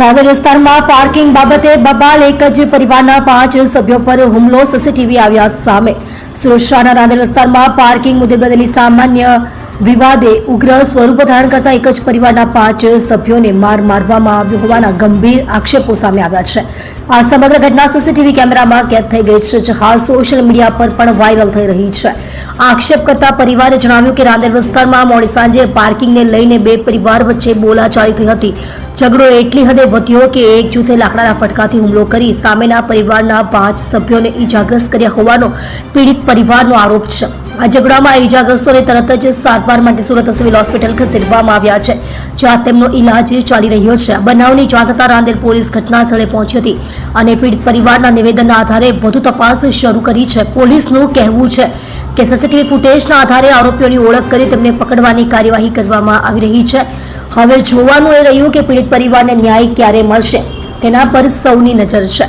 રાંદેર વિસ્તારમાં પાર્કિંગ બાબતે બબાલ એક જ પરિવારના 5 સભ્યો પર હુમલો સીસીટીવી આવ્યા સામે. સુરક્ષાના રાંદેર વિસ્તારમાં પાર્કિંગ મુદ્દે બનેલી સામાન્ય વિવાદે ઉગ્ર સ્વરૂપ ધારણ કરતા એક જ પરિવારના 5 સભ્યોને મારવામાં આવ્યો હોવાના ગંભીર આક્ષેપો સામે આવ્યા છે. આ સમગ્ર ઘટના સીસીટીવી કેમેરામાં કેદ થઈ ગઈ છે, જે હાલ સોશિયલ મીડિયા પર પણ વાયરલ થઈ રહી છે. આક્ષેપ કરતા પરિવારે જણાવ્યું કે રાંદેર વિસ્તારમાં મોડી સાંજે પાર્કિંગને લઈને 2 પરિવાર વચ્ચે બોલાચાલી થઈ હતી. ઝઘડો એટલી હદે વધ્યો કે એક જૂથે લાકડાના ફટકાથી હુમલો કરી સામેના પરિવારના 5 સભ્યોને ઈજાગ્રસ્ત કર્યા હોવાનો પીડિત પરિવારનો આરોપ છે. આ ઝઘડામાં ઈજાગ્રસ્તોને તરત જ સારવાર માટે સુરત સિવિલ હોસ્પિટલ ખસેડવામાં આવ્યા છે, જ્યાં તેમનો ઇલાજ ચાલી રહ્યો છે. બનાવની જાણ થતાં રાંદેર પોલીસ ઘટના સ્થળે પહોંચી હતી અને પીડિત પરિવારના નિવેદનના આધારે વધુ તપાસ શરૂ કરી છે. પોલીસનું કહેવું છે કે સીસીટીવી ફૂટેજના આધારે આરોપીઓની ઓળખ કરી તેમને પકડવાની કાર્યવાહી કરવામાં આવી રહી છે. હવે જોવાનું એ રહ્યું કે પીડિત પરિવારને ન્યાય ક્યારે મળશે, તેના પર સૌની નજર છે.